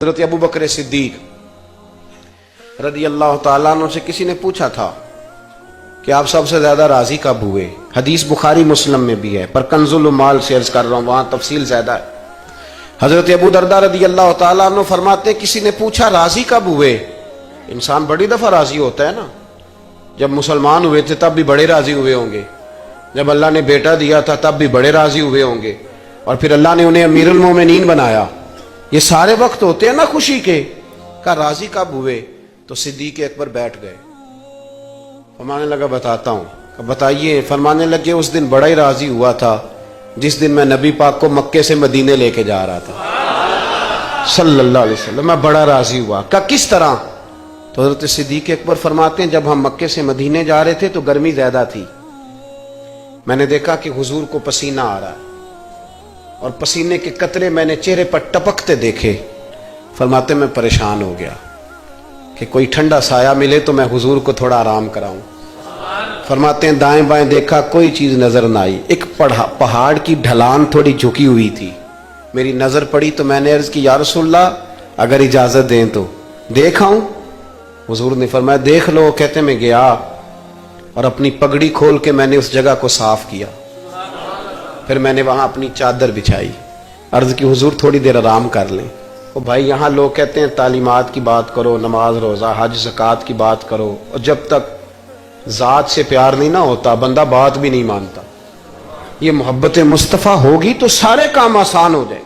حضرت ابو بکر صدیق رضی اللہ تعالیٰ عنہ سے کسی نے پوچھا تھا کہ آپ سب سے زیادہ راضی کب ہوئے؟ حدیث بخاری مسلم میں بھی ہے، پر کنز المال سے عرض کر رہا ہوں، وہاں تفصیل زیادہ ہے۔ حضرت ابو درداء رضی اللہ تعالیٰ عنہ فرماتے ہیں کسی نے پوچھا راضی کب ہوئے؟ انسان بڑی دفعہ راضی ہوتا ہے نا، جب مسلمان ہوئے تھے تب بھی بڑے راضی ہوئے ہوں گے، جب اللہ نے بیٹا دیا تھا تب بھی بڑے راضی ہوئے ہوں گے، اور پھر اللہ نے انہیں امیر المومنین بنایا، یہ سارے وقت ہوتے ہیں نا خوشی کے۔ کہا راضی کب ہوئے؟ تو صدیق اکبر بیٹھ گئے، فرمانے لگا بتاتا ہوں۔ بتائیے۔ فرمانے لگے اس دن بڑا ہی راضی ہوا تھا جس دن میں نبی پاک کو مکے سے مدینے لے کے جا رہا تھا صلی اللہ علیہ وسلم، میں بڑا راضی ہوا۔ کہا کس طرح؟ تو حضرت صدیق اکبر فرماتے ہیں جب ہم مکے سے مدینے جا رہے تھے تو گرمی زیادہ تھی، میں نے دیکھا کہ حضور کو پسینہ آ رہا ہے اور پسینے کے قطرے میں نے چہرے پر ٹپکتے دیکھے۔ فرماتے میں پریشان ہو گیا کہ کوئی ٹھنڈا سایہ ملے تو میں حضور کو تھوڑا آرام کراؤں۔ فرماتے ہیں دائیں بائیں دیکھا کوئی چیز نظر نہ آئی، ایک پہاڑ کی ڈھلان تھوڑی جھکی ہوئی تھی، میری نظر پڑی تو میں نے عرض کی یا رسول اللہ اگر اجازت دیں تو دیکھ آؤں؟ حضور نے فرمایا دیکھ لو۔ کہتے میں گیا اور اپنی پگڑی کھول کے میں نے اس جگہ کو صاف کیا، پھر میں نے وہاں اپنی چادر بچھائی، عرض کی حضور تھوڑی دیر آرام کر لیں۔ او بھائی یہاں لوگ کہتے ہیں تعلیمات کی بات کرو، نماز روزہ حج زکوٰۃ کی بات کرو، اور جب تک ذات سے پیار نہیں نہ ہوتا بندہ بات بھی نہیں مانتا۔ یہ محبت مصطفیٰ ہوگی تو سارے کام آسان ہو جائیں۔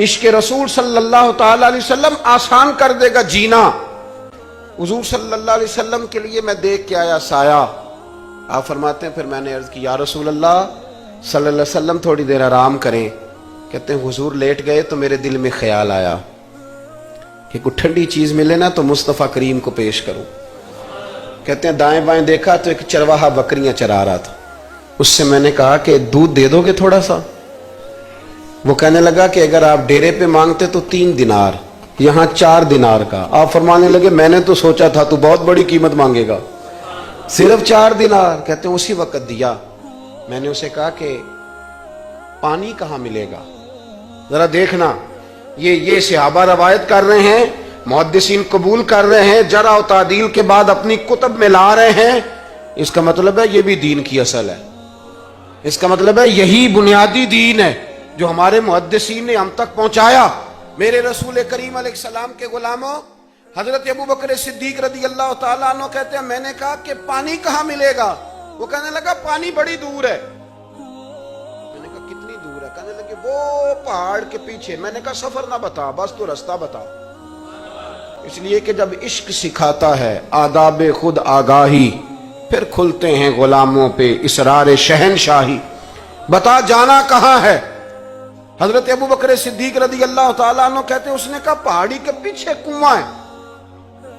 عشق رسول صلی اللہ تعالی علیہ وسلم آسان کر دے گا جینا۔ حضور صلی اللہ علیہ وسلم کے لیے میں دیکھ کے آیا سایہ، آپ فرماتے ہیں پھر میں نے عرض کی یا رسول اللہ صلی اللہ علیہ وسلم تھوڑی دیر آرام کریں۔ کہتے ہیں حضور لیٹ گئے تو میرے دل میں خیال آیا کہ کوئی ٹھنڈی چیز ملے نا تو مصطفیٰ کریم کو پیش کروں۔ کہتے ہیں دائیں بائیں دیکھا تو ایک چرواہا بکریاں چرا رہا تھا، اس سے میں نے کہا کہ دودھ دے دو گے تھوڑا سا؟ وہ کہنے لگا کہ اگر آپ ڈیرے پہ مانگتے تو 3 دینار، یہاں 4 دینار کا۔ آپ فرمانے لگے میں نے تو سوچا تھا تو بہت بڑی قیمت مانگے گا، صرف 4 دینار۔ کہتے ہیں اسی وقت دیا۔ میں نے اسے کہا کہ پانی کہاں ملے گا؟ ذرا دیکھنا، یہ صحابہ روایت کر رہے ہیں، محدثین قبول کر رہے ہیں، جرح و تعدیل کے بعد اپنی کتب میں لا رہے ہیں، اس کا مطلب ہے یہ بھی دین کی اصل ہے، اس کا مطلب ہے یہی بنیادی دین ہے جو ہمارے محدثین نے ہم تک پہنچایا۔ میرے رسول کریم علیہ السلام کے غلاموں، حضرت ابو بکر صدیق رضی اللہ تعالیٰ عنہ کہتے ہیں میں نے کہا کہ پانی کہاں ملے گا؟ وہ کہنے لگا پانی بڑی دور ہے۔ میں نے کہا کتنی دور ہے؟ کہنے لگے وہ پہاڑ کے پیچھے۔ میں نے کہا سفر نہ بتا، بس تو رستہ بتا، اس لیے کہ جب عشق سکھاتا ہے آداب خود آگاہی، پھر کھلتے ہیں غلاموں پہ اسرار شہنشاہی۔ بتا جانا کہاں ہے؟ حضرت ابو بکر صدیق رضی اللہ تعالیٰ عنہ کہتے ہیں اس نے کہا پہاڑی کے پیچھے کنواں ہے۔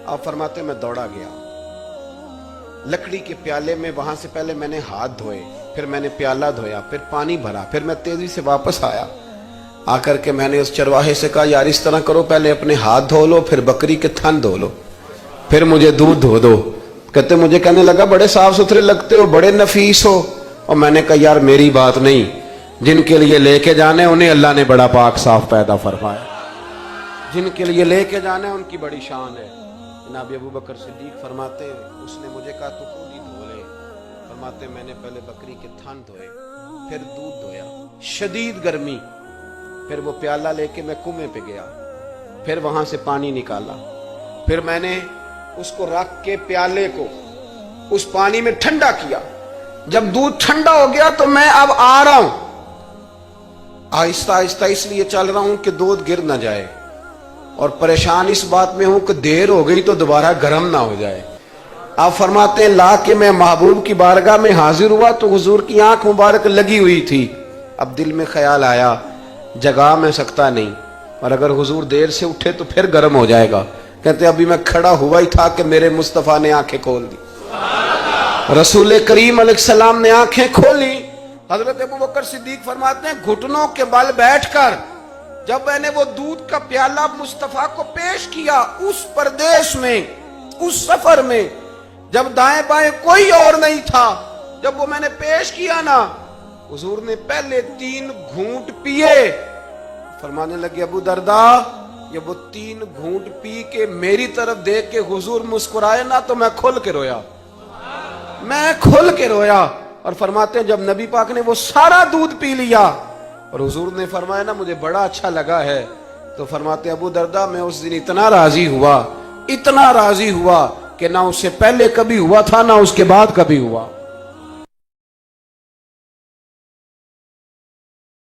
آپ فرماتے میں دوڑا گیا، لکڑی کے پیالے میں وہاں سے پہلے میں نے ہاتھ دھوئے، پھر میں نے پیالہ دھویا، پھر پانی بھرا، پھر میں تیزی سے واپس آیا۔ آ کر کے میں نے اس چرواہے سے کہا یار اس طرح کرو، پہلے اپنے ہاتھ دھو لو، پھر بکری کے تھن دھو لو، پھر مجھے دودھ دھو دو۔ کہتے مجھے کہنے لگا بڑے صاف ستھرے لگتے ہو، بڑے نفیس ہو۔ اور میں نے کہا یار میری بات نہیں، جن کے لیے لے کے جانے انہیں اللہ نے بڑا پاک صاف پیدا فرمایا، جن کے لیے لے کے جانے ان کی بڑی شان ہے۔ جناب ابو بکر صدیق فرماتے اس نے مجھے کہا تو خود ہی دھو لے۔ فرماتے میں نے پہلے بکری کے تھن دھوئے، پھر دودھ دھویا، شدید گرمی، پھر وہ پیالہ لے کے میں کنویں پہ گیا، پھر وہاں سے پانی نکالا، پھر میں نے اس کو رکھ کے پیالے کو اس پانی میں ٹھنڈا کیا۔ جب دودھ ٹھنڈا ہو گیا تو میں اب آ رہا ہوں، آہستہ آہستہ اس لیے چل رہا ہوں کہ دودھ گر نہ جائے، اور پریشان اس بات میں ہوں کہ دیر ہو گئی تو دوبارہ گرم نہ ہو جائے۔ آپ فرماتے ہیں لا کے میں محبوب کی بارگاہ میں حاضر ہوا تو حضور کی آنکھ مبارک لگی ہوئی تھی۔ اب دل میں خیال آیا جگا میں سکتا نہیں، اور اگر حضور دیر سے اٹھے تو پھر گرم ہو جائے گا۔ کہتے ابھی میں کھڑا ہوا ہی تھا کہ میرے مصطفیٰ نے آنکھیں کھول دی، رسول کریم علیہ السلام نے آنکھیں کھولی۔ حضرت ابو بکر صدیق فرماتے ہیں گھٹنوں کے بل بیٹھ کر جب میں نے وہ دودھ کا پیالہ مصطفیٰ کو پیش کیا، اس پردیش میں، اس سفر میں، جب دائیں بائیں کوئی اور نہیں تھا، جب وہ میں نے پیش کیا نا، حضور نے پہلے 3 گھونٹ پیے، فرمانے لگے ابو درداء یہ وہ 3 گھونٹ پی کے میری طرف دیکھ کے حضور مسکرائے نا تو میں کھل کے رویا، میں کھل کے رویا۔ اور فرماتے ہیں جب نبی پاک نے وہ سارا دودھ پی لیا اور حضور نے فرمایا نا مجھے بڑا اچھا لگا ہے، تو فرماتے ابو دردہ میں اس دن اتنا راضی ہوا، اتنا راضی ہوا کہ نہ اس سے پہلے کبھی ہوا تھا نہ اس کے بعد کبھی ہوا۔